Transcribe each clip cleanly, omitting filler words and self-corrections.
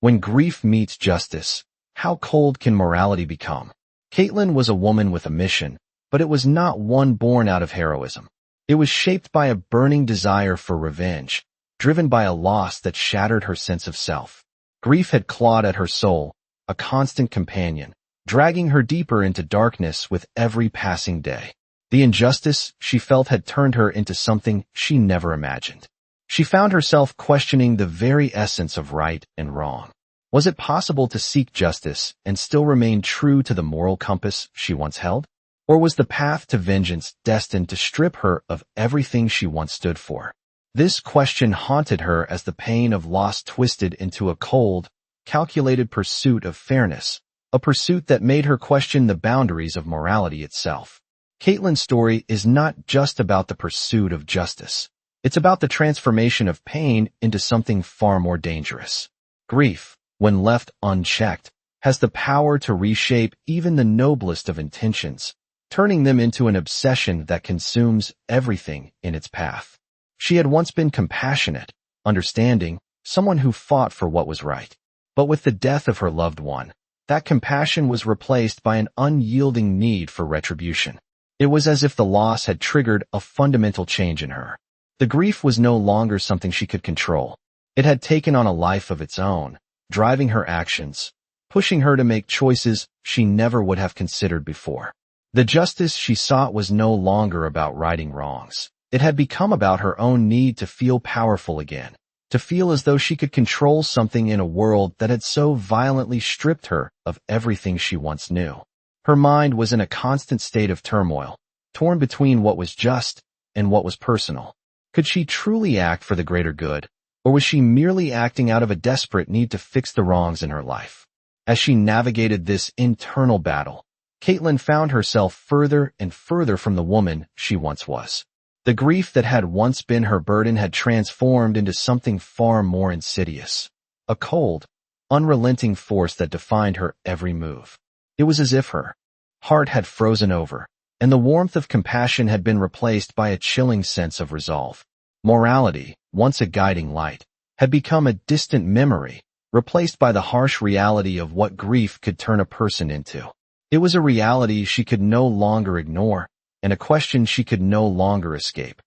When grief meets justice, how cold can morality become? Caitlin was a woman with a mission, but it was not one born out of heroism. It was shaped by a burning desire for revenge, driven by a loss that shattered her sense of self. Grief had clawed at her soul, a constant companion, dragging her deeper into darkness with every passing day. The injustice she felt had turned her into something she never imagined. She found herself questioning the very essence of right and wrong. Was it possible to seek justice and still remain true to the moral compass she once held? Or was the path to vengeance destined to strip her of everything she once stood for? This question haunted her as the pain of loss twisted into a cold, calculated pursuit of fairness, a pursuit that made her question the boundaries of morality itself. Caitlin's story is not just about the pursuit of justice. It's about the transformation of pain into something far more dangerous. Grief, when left unchecked, has the power to reshape even the noblest of intentions, turning them into an obsession that consumes everything in its path. She had once been compassionate, understanding, someone who fought for what was right. But with the death of her loved one, that compassion was replaced by an unyielding need for retribution. It was as if the loss had triggered a fundamental change in her. The grief was no longer something she could control. It had taken on a life of its own, driving her actions, pushing her to make choices she never would have considered before. The justice she sought was no longer about righting wrongs. It had become about her own need to feel powerful again, to feel as though she could control something in a world that had so violently stripped her of everything she once knew. Her mind was in a constant state of turmoil, torn between what was just and what was personal. Could she truly act for the greater good, or was she merely acting out of a desperate need to fix the wrongs in her life? As she navigated this internal battle, Caitlin found herself further and further from the woman she once was. The grief that had once been her burden had transformed into something far more insidious, a cold, unrelenting force that defined her every move. It was as if her heart had frozen over, and the warmth of compassion had been replaced by a chilling sense of resolve. Morality, once a guiding light, had become a distant memory, replaced by the harsh reality of what grief could turn a person into. It was a reality she could no longer ignore, and a question she could no longer escape.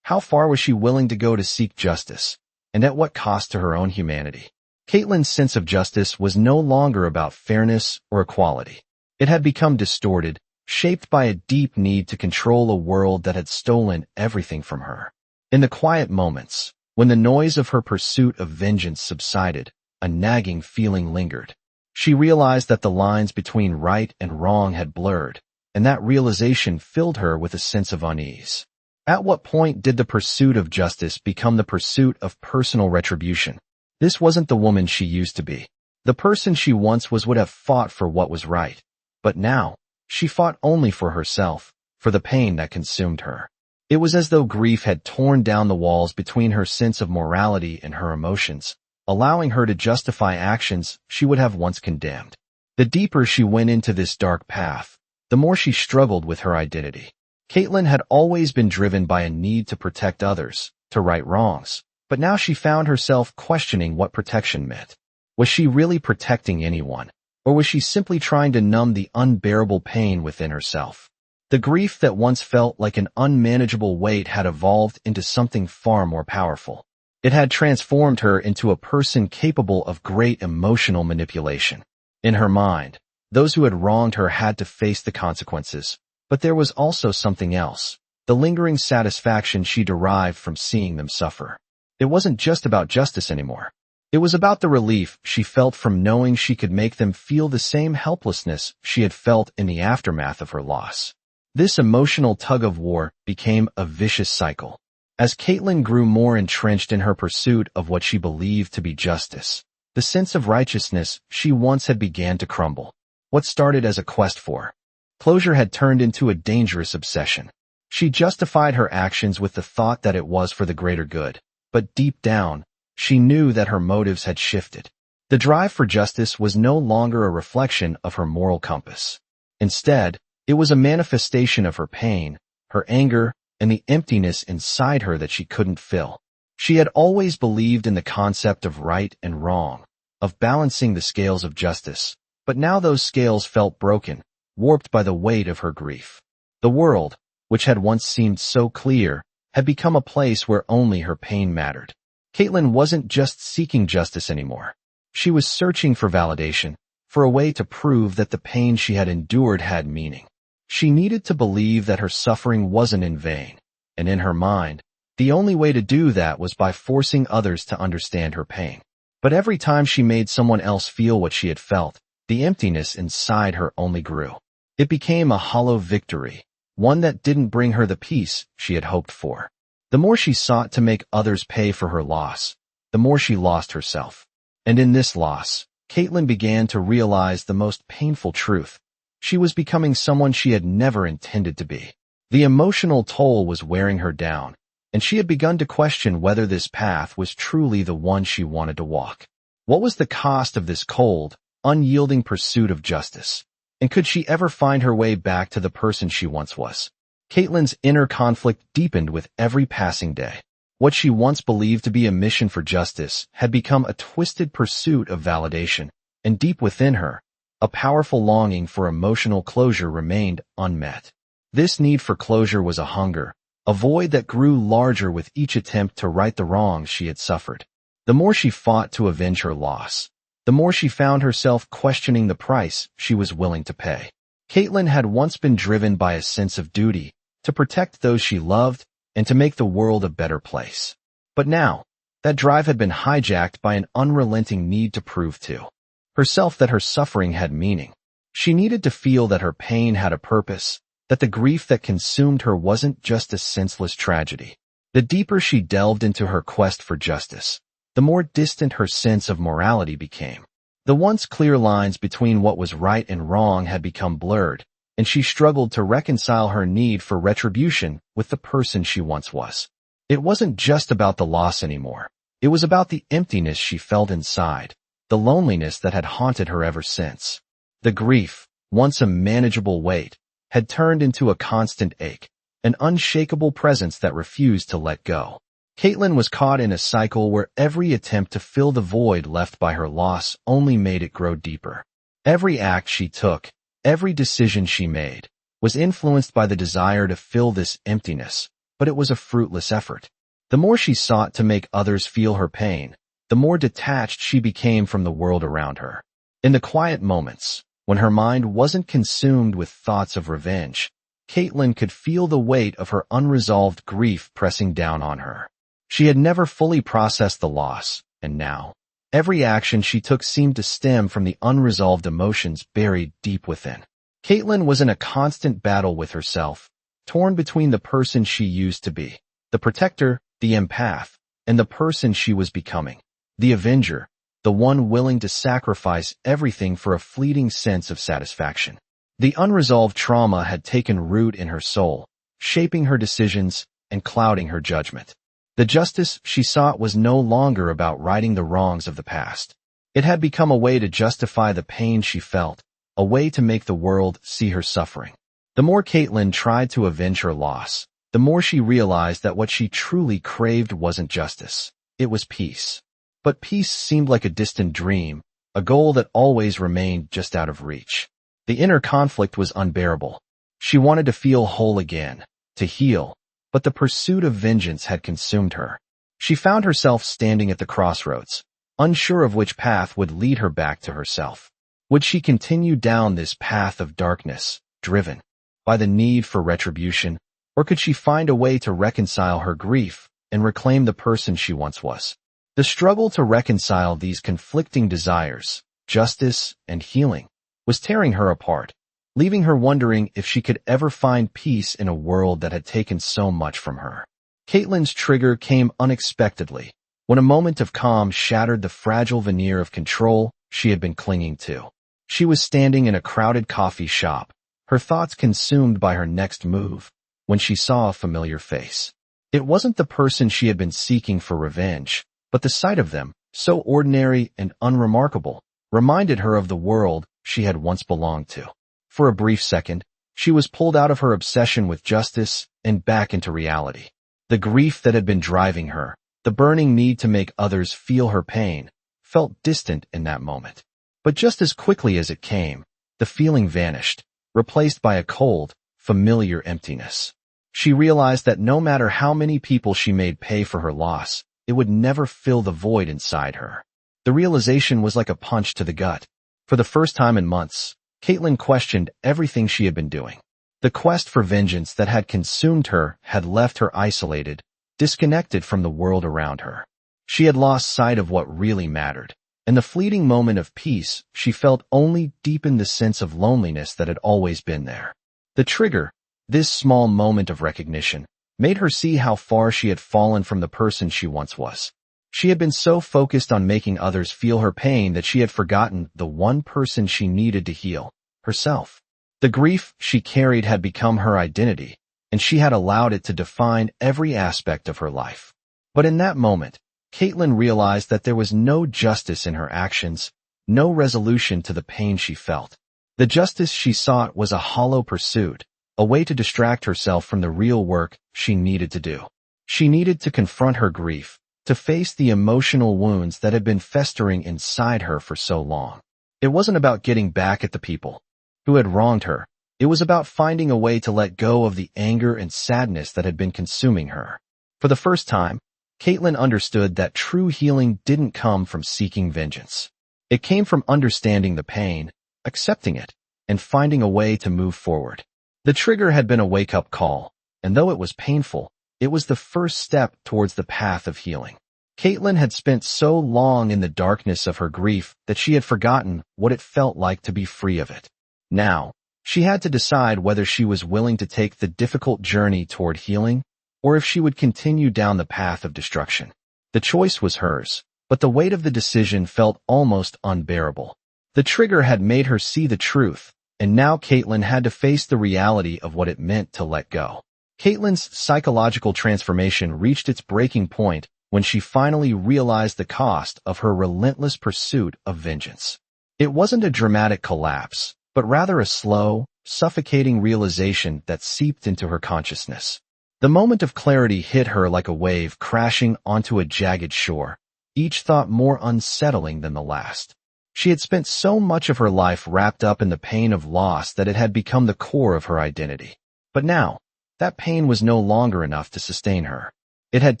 How far was she willing to go to seek justice, and at what cost to her own humanity? Caitlin's sense of justice was no longer about fairness or equality. It had become distorted, shaped by a deep need to control a world that had stolen everything from her. In the quiet moments, when the noise of her pursuit of vengeance subsided, a nagging feeling lingered. She realized that the lines between right and wrong had blurred, and that realization filled her with a sense of unease. At what point did the pursuit of justice become the pursuit of personal retribution? This wasn't the woman she used to be. The person she once was would have fought for what was right. But now, she fought only for herself, for the pain that consumed her. It was as though grief had torn down the walls between her sense of morality and her emotions, allowing her to justify actions she would have once condemned. The deeper she went into this dark path, the more she struggled with her identity. Caitlin had always been driven by a need to protect others, to right wrongs, but now she found herself questioning what protection meant. Was she really protecting anyone, or was she simply trying to numb the unbearable pain within herself? The grief that once felt like an unmanageable weight had evolved into something far more powerful. It had transformed her into a person capable of great emotional manipulation. In her mind, those who had wronged her had to face the consequences, but there was also something else, the lingering satisfaction she derived from seeing them suffer. It wasn't just about justice anymore. It was about the relief she felt from knowing she could make them feel the same helplessness she had felt in the aftermath of her loss. This emotional tug-of-war became a vicious cycle. As Caitlin grew more entrenched in her pursuit of what she believed to be justice, the sense of righteousness she once had began to crumble. What started as a quest for closure had turned into a dangerous obsession. She justified her actions with the thought that it was for the greater good, but deep down, she knew that her motives had shifted. The drive for justice was no longer a reflection of her moral compass. Instead, it was a manifestation of her pain, her anger, and the emptiness inside her that she couldn't fill. She had always believed in the concept of right and wrong, of balancing the scales of justice. But now those scales felt broken, warped by the weight of her grief. The world, which had once seemed so clear, had become a place where only her pain mattered. Caitlin wasn't just seeking justice anymore. She was searching for validation, for a way to prove that the pain she had endured had meaning. She needed to believe that her suffering wasn't in vain, and in her mind, the only way to do that was by forcing others to understand her pain. But every time she made someone else feel what she had felt, the emptiness inside her only grew. It became a hollow victory, one that didn't bring her the peace she had hoped for. The more she sought to make others pay for her loss, the more she lost herself. And in this loss, Caitlin began to realize the most painful truth. She was becoming someone she had never intended to be. The emotional toll was wearing her down, and she had begun to question whether this path was truly the one she wanted to walk. What was the cost of this cold, unyielding pursuit of justice? And could she ever find her way back to the person she once was? Caitlin's inner conflict deepened with every passing day. What she once believed to be a mission for justice had become a twisted pursuit of validation, and deep within her, a powerful longing for emotional closure remained unmet. This need for closure was a hunger, a void that grew larger with each attempt to right the wrongs she had suffered. The more she fought to avenge her loss, the more she found herself questioning the price she was willing to pay. Caitlin had once been driven by a sense of duty, to protect those she loved and to make the world a better place. But now, that drive had been hijacked by an unrelenting need to prove to herself that her suffering had meaning. She needed to feel that her pain had a purpose, that the grief that consumed her wasn't just a senseless tragedy. The deeper she delved into her quest for justice, the more distant her sense of morality became. The once clear lines between what was right and wrong had become blurred, and she struggled to reconcile her need for retribution with the person she once was. It wasn't just about the loss anymore. It was about the emptiness she felt inside, the loneliness that had haunted her ever since. The grief, once a manageable weight, had turned into a constant ache, an unshakable presence that refused to let go. Caitlin was caught in a cycle where every attempt to fill the void left by her loss only made it grow deeper. Every act she took, every decision she made, was influenced by the desire to fill this emptiness, but it was a fruitless effort. The more she sought to make others feel her pain, the more detached she became from the world around her. In the quiet moments, when her mind wasn't consumed with thoughts of revenge, Caitlin could feel the weight of her unresolved grief pressing down on her. She had never fully processed the loss, and now, every action she took seemed to stem from the unresolved emotions buried deep within. Caitlin was in a constant battle with herself, torn between the person she used to be, the protector, the empath, and the person she was becoming, the avenger, the one willing to sacrifice everything for a fleeting sense of satisfaction. The unresolved trauma had taken root in her soul, shaping her decisions and clouding her judgment. The justice she sought was no longer about righting the wrongs of the past. It had become a way to justify the pain she felt, a way to make the world see her suffering. The more Caitlin tried to avenge her loss, the more she realized that what she truly craved wasn't justice. It was peace. But peace seemed like a distant dream, a goal that always remained just out of reach. The inner conflict was unbearable. She wanted to feel whole again, to heal, but the pursuit of vengeance had consumed her. She found herself standing at the crossroads, unsure of which path would lead her back to herself. Would she continue down this path of darkness, driven by the need for retribution, or could she find a way to reconcile her grief and reclaim the person she once was? The struggle to reconcile these conflicting desires, justice and healing, was tearing her apart, leaving her wondering if she could ever find peace in a world that had taken so much from her. Caitlin's trigger came unexpectedly, when a moment of calm shattered the fragile veneer of control she had been clinging to. She was standing in a crowded coffee shop, her thoughts consumed by her next move, when she saw a familiar face. It wasn't the person she had been seeking for revenge, but the sight of them, so ordinary and unremarkable, reminded her of the world she had once belonged to. For a brief second, she was pulled out of her obsession with justice and back into reality. The grief that had been driving her, the burning need to make others feel her pain, felt distant in that moment. But just as quickly as it came, the feeling vanished, replaced by a cold, familiar emptiness. She realized that no matter how many people she made pay for her loss, it would never fill the void inside her. The realization was like a punch to the gut. For the first time in months, Caitlin questioned everything she had been doing. The quest for vengeance that had consumed her had left her isolated, disconnected from the world around her. She had lost sight of what really mattered, and the fleeting moment of peace she felt only deepened the sense of loneliness that had always been there. The trigger, this small moment of recognition, made her see how far she had fallen from the person she once was. She had been so focused on making others feel her pain that she had forgotten the one person she needed to heal, herself. The grief she carried had become her identity, and she had allowed it to define every aspect of her life. But in that moment, Caitlin realized that there was no justice in her actions, no resolution to the pain she felt. The justice she sought was a hollow pursuit, a way to distract herself from the real work she needed to do. She needed to confront her grief, to face the emotional wounds that had been festering inside her for so long. It wasn't about getting back at the people who had wronged her. It was about finding a way to let go of the anger and sadness that had been consuming her. For the first time, Caitlin understood that true healing didn't come from seeking vengeance. It came from understanding the pain, accepting it, and finding a way to move forward. The trigger had been a wake-up call, and though it was painful, it was the first step towards the path of healing. Caitlin had spent so long in the darkness of her grief that she had forgotten what it felt like to be free of it. Now, she had to decide whether she was willing to take the difficult journey toward healing, or if she would continue down the path of destruction. The choice was hers, but the weight of the decision felt almost unbearable. The trigger had made her see the truth, and now Caitlin had to face the reality of what it meant to let go. Caitlin's psychological transformation reached its breaking point when she finally realized the cost of her relentless pursuit of vengeance. It wasn't a dramatic collapse, but rather a slow, suffocating realization that seeped into her consciousness. The moment of clarity hit her like a wave crashing onto a jagged shore, each thought more unsettling than the last. She had spent so much of her life wrapped up in the pain of loss that it had become the core of her identity. But now, that pain was no longer enough to sustain her. It had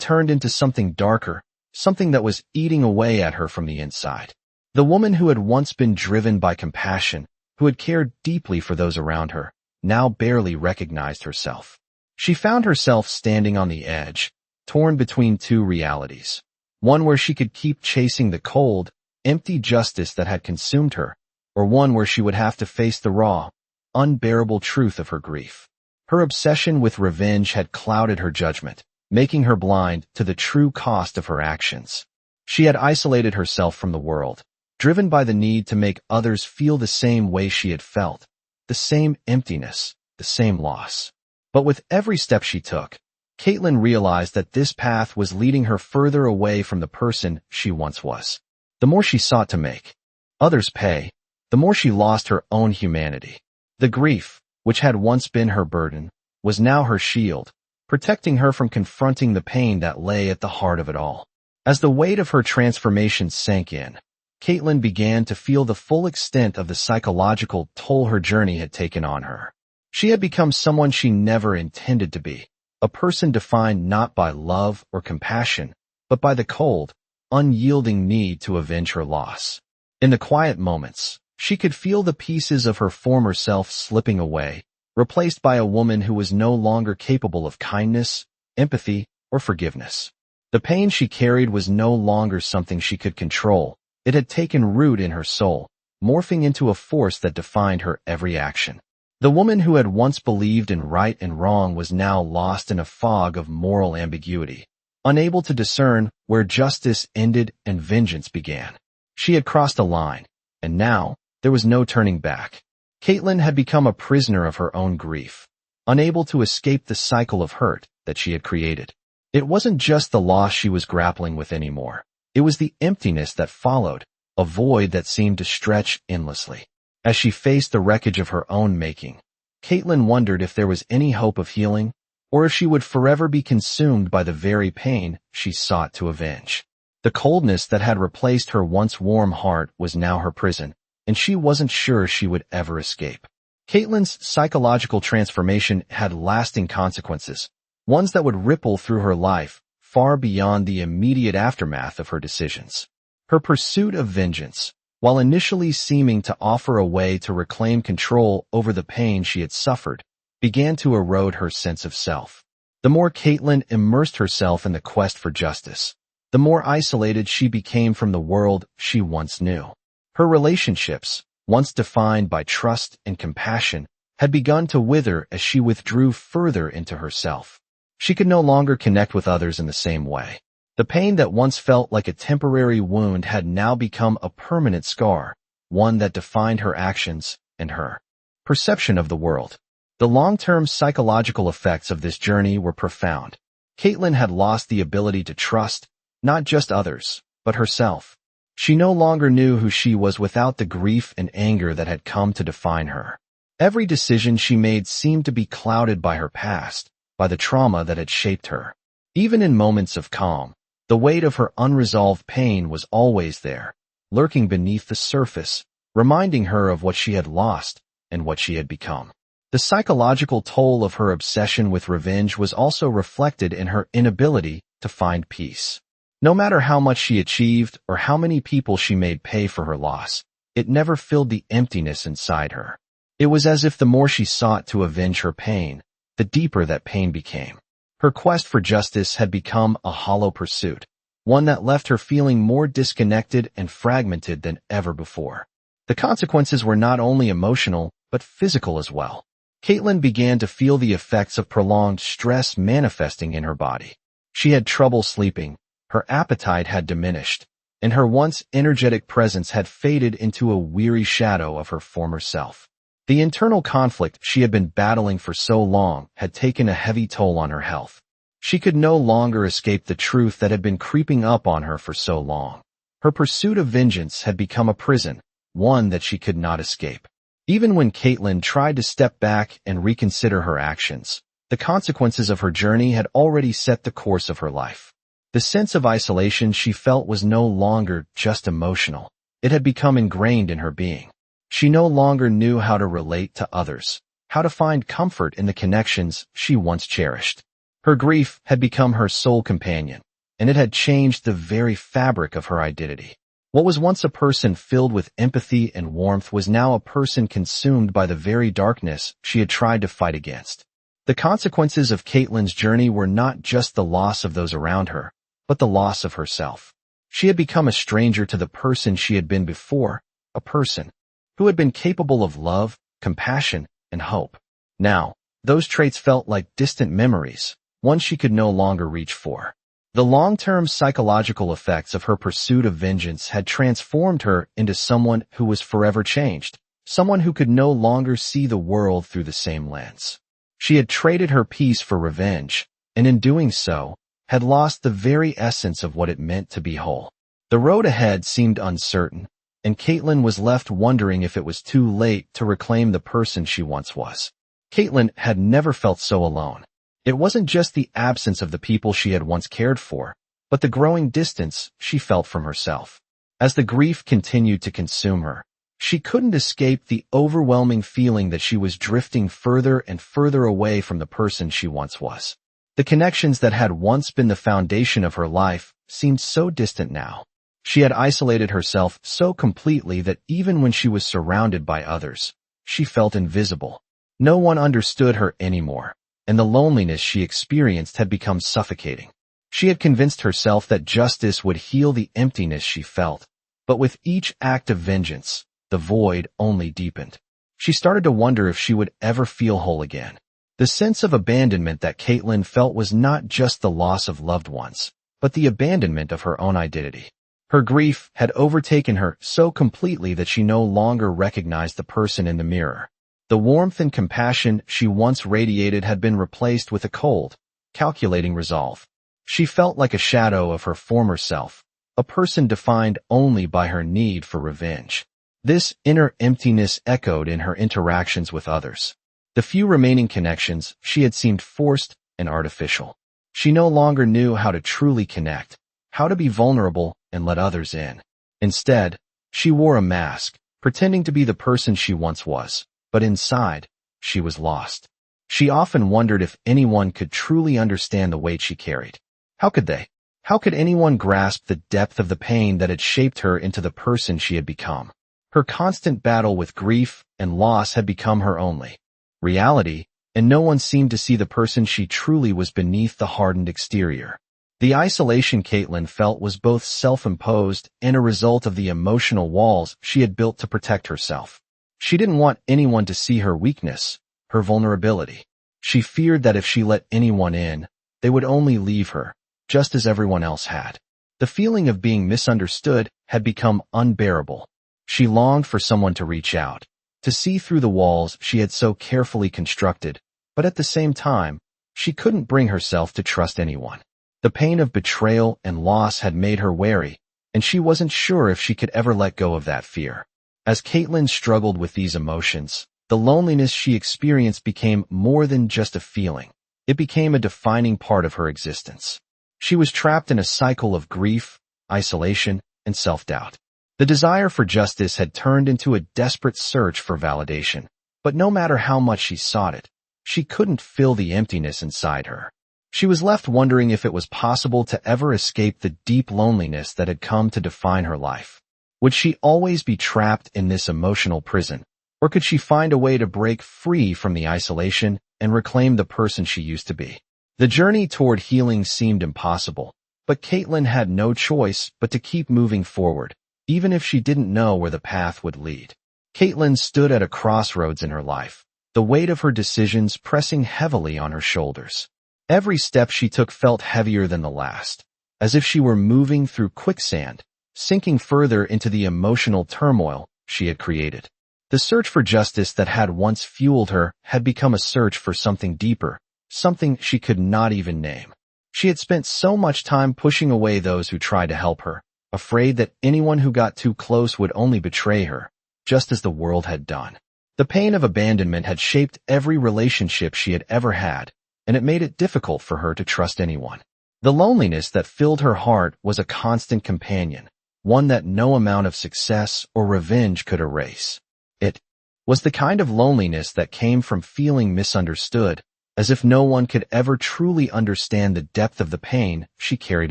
turned into something darker, something that was eating away at her from the inside. The woman who had once been driven by compassion, who had cared deeply for those around her, now barely recognized herself. She found herself standing on the edge, torn between two realities. One where she could keep chasing the cold, empty justice that had consumed her, or one where she would have to face the raw, unbearable truth of her grief. Her obsession with revenge had clouded her judgment, making her blind to the true cost of her actions. She had isolated herself from the world, driven by the need to make others feel the same way she had felt, the same emptiness, the same loss. But with every step she took, Caitlin realized that this path was leading her further away from the person she once was. The more she sought to make others pay, the more she lost her own humanity. The grief, which had once been her burden, was now her shield, protecting her from confronting the pain that lay at the heart of it all. As the weight of her transformation sank in, Caitlin began to feel the full extent of the psychological toll her journey had taken on her. She had become someone she never intended to be, a person defined not by love or compassion, but by the cold, unyielding need to avenge her loss. In the quiet moments, she could feel the pieces of her former self slipping away, replaced by a woman who was no longer capable of kindness, empathy, or forgiveness. The pain she carried was no longer something she could control. It had taken root in her soul, morphing into a force that defined her every action. The woman who had once believed in right and wrong was now lost in a fog of moral ambiguity, unable to discern where justice ended and vengeance began. She had crossed a line, and now there was no turning back. Caitlin had become a prisoner of her own grief, unable to escape the cycle of hurt that she had created. It wasn't just the loss she was grappling with anymore. It was the emptiness that followed, a void that seemed to stretch endlessly. As she faced the wreckage of her own making, Caitlin wondered if there was any hope of healing, or if she would forever be consumed by the very pain she sought to avenge. The coldness that had replaced her once warm heart was now her prison, and she wasn't sure she would ever escape. Caitlin's psychological transformation had lasting consequences, ones that would ripple through her life, far beyond the immediate aftermath of her decisions. Her pursuit of vengeance, while initially seeming to offer a way to reclaim control over the pain she had suffered, began to erode her sense of self. The more Caitlin immersed herself in the quest for justice, the more isolated she became from the world she once knew. Her relationships, once defined by trust and compassion, had begun to wither as she withdrew further into herself. She could no longer connect with others in the same way. The pain that once felt like a temporary wound had now become a permanent scar, one that defined her actions and her perception of the world. The long-term psychological effects of this journey were profound. Caitlin had lost the ability to trust, not just others, but herself. She no longer knew who she was without the grief and anger that had come to define her. Every decision she made seemed to be clouded by her past, by the trauma that had shaped her. Even in moments of calm, the weight of her unresolved pain was always there, lurking beneath the surface, reminding her of what she had lost and what she had become. The psychological toll of her obsession with revenge was also reflected in her inability to find peace. No matter how much she achieved or how many people she made pay for her loss, it never filled the emptiness inside her. It was as if the more she sought to avenge her pain, the deeper that pain became. Her quest for justice had become a hollow pursuit, one that left her feeling more disconnected and fragmented than ever before. The consequences were not only emotional, but physical as well. Caitlin began to feel the effects of prolonged stress manifesting in her body. She had trouble sleeping, her appetite had diminished, and her once energetic presence had faded into a weary shadow of her former self. The internal conflict she had been battling for so long had taken a heavy toll on her health. She could no longer escape the truth that had been creeping up on her for so long. Her pursuit of vengeance had become a prison, one that she could not escape. Even when Caitlin tried to step back and reconsider her actions, the consequences of her journey had already set the course of her life. The sense of isolation she felt was no longer just emotional. It had become ingrained in her being. She no longer knew how to relate to others, how to find comfort in the connections she once cherished. Her grief had become her sole companion, and it had changed the very fabric of her identity. What was once a person filled with empathy and warmth was now a person consumed by the very darkness she had tried to fight against. The consequences of Caitlin's journey were not just the loss of those around her, but the loss of herself. She had become a stranger to the person she had been before, a person who had been capable of love, compassion, and hope. Now, those traits felt like distant memories, ones she could no longer reach for. The long-term psychological effects of her pursuit of vengeance had transformed her into someone who was forever changed, someone who could no longer see the world through the same lens. She had traded her peace for revenge, and in doing so, had lost the very essence of what it meant to be whole. The road ahead seemed uncertain, and Caitlin was left wondering if it was too late to reclaim the person she once was. Caitlin had never felt so alone. It wasn't just the absence of the people she had once cared for, but the growing distance she felt from herself. As the grief continued to consume her, she couldn't escape the overwhelming feeling that she was drifting further and further away from the person she once was. The connections that had once been the foundation of her life seemed so distant now. She had isolated herself so completely that even when she was surrounded by others, she felt invisible. No one understood her anymore, and the loneliness she experienced had become suffocating. She had convinced herself that justice would heal the emptiness she felt, but with each act of vengeance, the void only deepened. She started to wonder if she would ever feel whole again. The sense of abandonment that Caitlin felt was not just the loss of loved ones, but the abandonment of her own identity. Her grief had overtaken her so completely that she no longer recognized the person in the mirror. The warmth and compassion she once radiated had been replaced with a cold, calculating resolve. She felt like a shadow of her former self, a person defined only by her need for revenge. This inner emptiness echoed in her interactions with others. The few remaining connections she had seemed forced and artificial. She no longer knew how to truly connect, how to be vulnerable and let others in. Instead, she wore a mask, pretending to be the person she once was, but inside, she was lost. She often wondered if anyone could truly understand the weight she carried. How could they? How could anyone grasp the depth of the pain that had shaped her into the person she had become? Her constant battle with grief and loss had become her only reality, and no one seemed to see the person she truly was beneath the hardened exterior. The isolation Caitlin felt was both self-imposed and a result of the emotional walls she had built to protect herself. She didn't want anyone to see her weakness, her vulnerability. She feared that if she let anyone in, they would only leave her, just as everyone else had. The feeling of being misunderstood had become unbearable. She longed for someone to reach out, to see through the walls she had so carefully constructed, but at the same time, she couldn't bring herself to trust anyone. The pain of betrayal and loss had made her wary, and she wasn't sure if she could ever let go of that fear. As Caitlin struggled with these emotions, the loneliness she experienced became more than just a feeling. It became a defining part of her existence. She was trapped in a cycle of grief, isolation, and self-doubt. The desire for justice had turned into a desperate search for validation, but no matter how much she sought it, she couldn't fill the emptiness inside her. She was left wondering if it was possible to ever escape the deep loneliness that had come to define her life. Would she always be trapped in this emotional prison, or could she find a way to break free from the isolation and reclaim the person she used to be? The journey toward healing seemed impossible, but Caitlin had no choice but to keep moving forward, even if she didn't know where the path would lead. Caitlin stood at a crossroads in her life, the weight of her decisions pressing heavily on her shoulders. Every step she took felt heavier than the last, as if she were moving through quicksand, sinking further into the emotional turmoil she had created. The search for justice that had once fueled her had become a search for something deeper, something she could not even name. She had spent so much time pushing away those who tried to help her, afraid that anyone who got too close would only betray her, just as the world had done. The pain of abandonment had shaped every relationship she had ever had, and it made it difficult for her to trust anyone. The loneliness that filled her heart was a constant companion, one that no amount of success or revenge could erase. It was the kind of loneliness that came from feeling misunderstood, as if no one could ever truly understand the depth of the pain she carried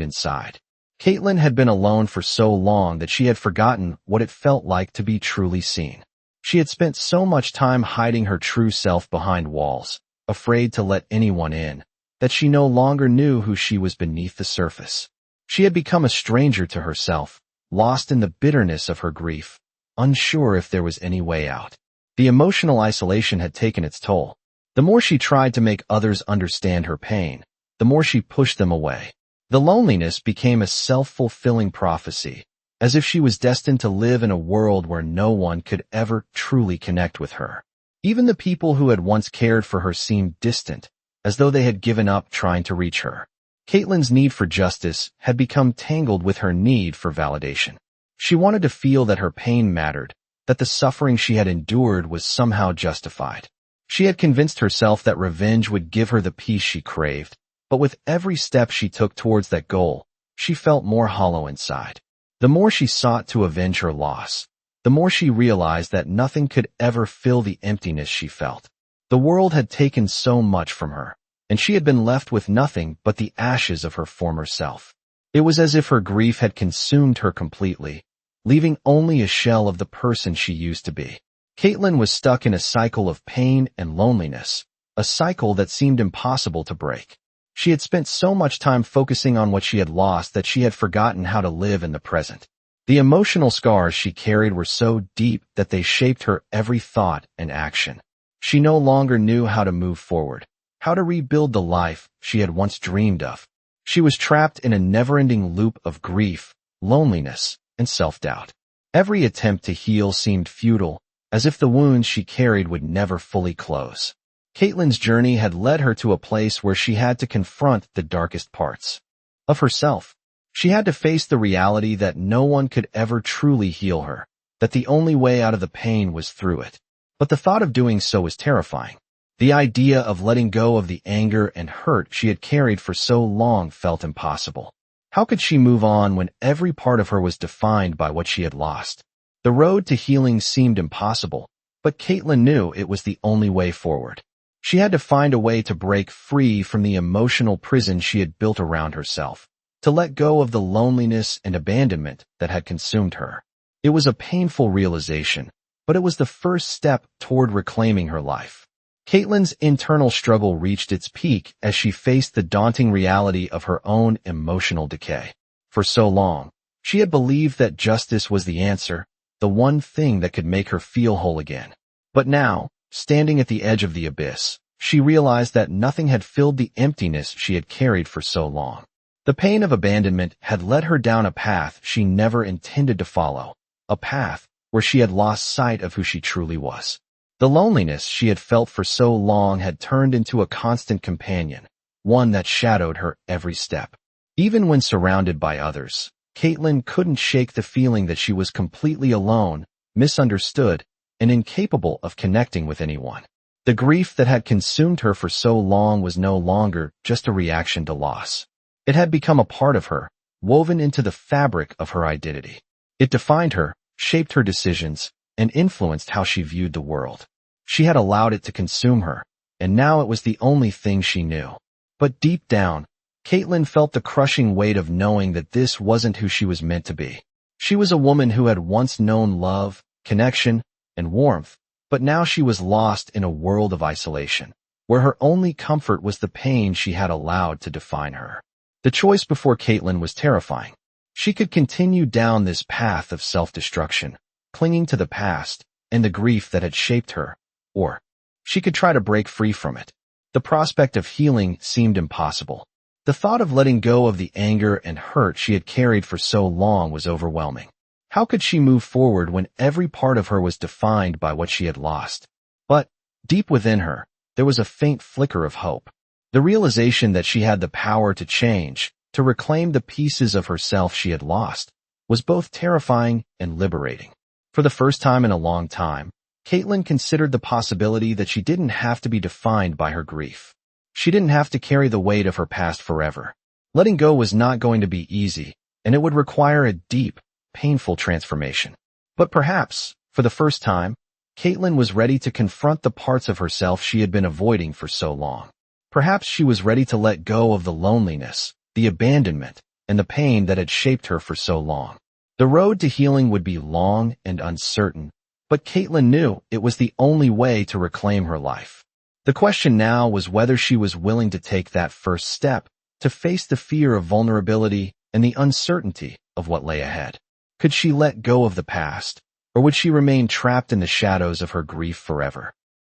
inside. Caitlin had been alone for so long that she had forgotten what it felt like to be truly seen. She had spent so much time hiding her true self behind walls, afraid to let anyone in, that she no longer knew who she was beneath the surface. She had become a stranger to herself, lost in the bitterness of her grief, unsure if there was any way out. The emotional isolation had taken its toll. The more she tried to make others understand her pain, the more she pushed them away. The loneliness became a self-fulfilling prophecy, as if she was destined to live in a world where no one could ever truly connect with her. Even the people who had once cared for her seemed distant, as though they had given up trying to reach her. Caitlin's need for justice had become tangled with her need for validation. She wanted to feel that her pain mattered, that the suffering she had endured was somehow justified. She had convinced herself that revenge would give her the peace she craved, but with every step she took towards that goal, she felt more hollow inside. The more she sought to avenge her loss, the more she realized that nothing could ever fill the emptiness she felt. The world had taken so much from her, and she had been left with nothing but the ashes of her former self. It was as if her grief had consumed her completely, leaving only a shell of the person she used to be. Caitlin was stuck in a cycle of pain and loneliness, a cycle that seemed impossible to break. She had spent so much time focusing on what she had lost that she had forgotten how to live in the present. The emotional scars she carried were so deep that they shaped her every thought and action. She no longer knew how to move forward, how to rebuild the life she had once dreamed of. She was trapped in a never-ending loop of grief, loneliness, and self-doubt. Every attempt to heal seemed futile, as if the wounds she carried would never fully close. Caitlin's journey had led her to a place where she had to confront the darkest parts of herself. She had to face the reality that no one could ever truly heal her, that the only way out of the pain was through it. But the thought of doing so was terrifying. The idea of letting go of the anger and hurt she had carried for so long felt impossible. How could she move on when every part of her was defined by what she had lost? The road to healing seemed impossible, but Caitlin knew it was the only way forward. She had to find a way to break free from the emotional prison she had built around herself, to let go of the loneliness and abandonment that had consumed her. It was a painful realization, but it was the first step toward reclaiming her life. Caitlin's internal struggle reached its peak as she faced the daunting reality of her own emotional decay. For so long, she had believed that justice was the answer, the one thing that could make her feel whole again. But now, standing at the edge of the abyss, she realized that nothing had filled the emptiness she had carried for so long. The pain of abandonment had led her down a path she never intended to follow, a path where she had lost sight of who she truly was. The loneliness she had felt for so long had turned into a constant companion, one that shadowed her every step. Even when surrounded by others, Caitlin couldn't shake the feeling that she was completely alone, misunderstood, and incapable of connecting with anyone. The grief that had consumed her for so long was no longer just a reaction to loss. It had become a part of her, woven into the fabric of her identity. It defined her, shaped her decisions, and influenced how she viewed the world. She had allowed it to consume her, and now it was the only thing she knew. But deep down, Caitlin felt the crushing weight of knowing that this wasn't who she was meant to be. She was a woman who had once known love, connection, and warmth, but now she was lost in a world of isolation, where her only comfort was the pain she had allowed to define her. The choice before Caitlin was terrifying. She could continue down this path of self-destruction, clinging to the past and the grief that had shaped her, or she could try to break free from it. The prospect of healing seemed impossible. The thought of letting go of the anger and hurt she had carried for so long was overwhelming. How could she move forward when every part of her was defined by what she had lost? But, deep within her, there was a faint flicker of hope. The realization that she had the power to change, to reclaim the pieces of herself she had lost, was both terrifying and liberating. For the first time in a long time, Caitlin considered the possibility that she didn't have to be defined by her grief. She didn't have to carry the weight of her past forever. Letting go was not going to be easy, and it would require a deep, painful transformation. But perhaps, for the first time, Caitlin was ready to confront the parts of herself she had been avoiding for so long. Perhaps she was ready to let go of the loneliness, the abandonment, and the pain that had shaped her for so long. The road to healing would be long and uncertain, but Caitlin knew it was the only way to reclaim her life. The question now was whether she was willing to take that first step, to face the fear of vulnerability and the uncertainty of what lay ahead. Could she let go of the past, or would she remain trapped in the shadows of her grief forever?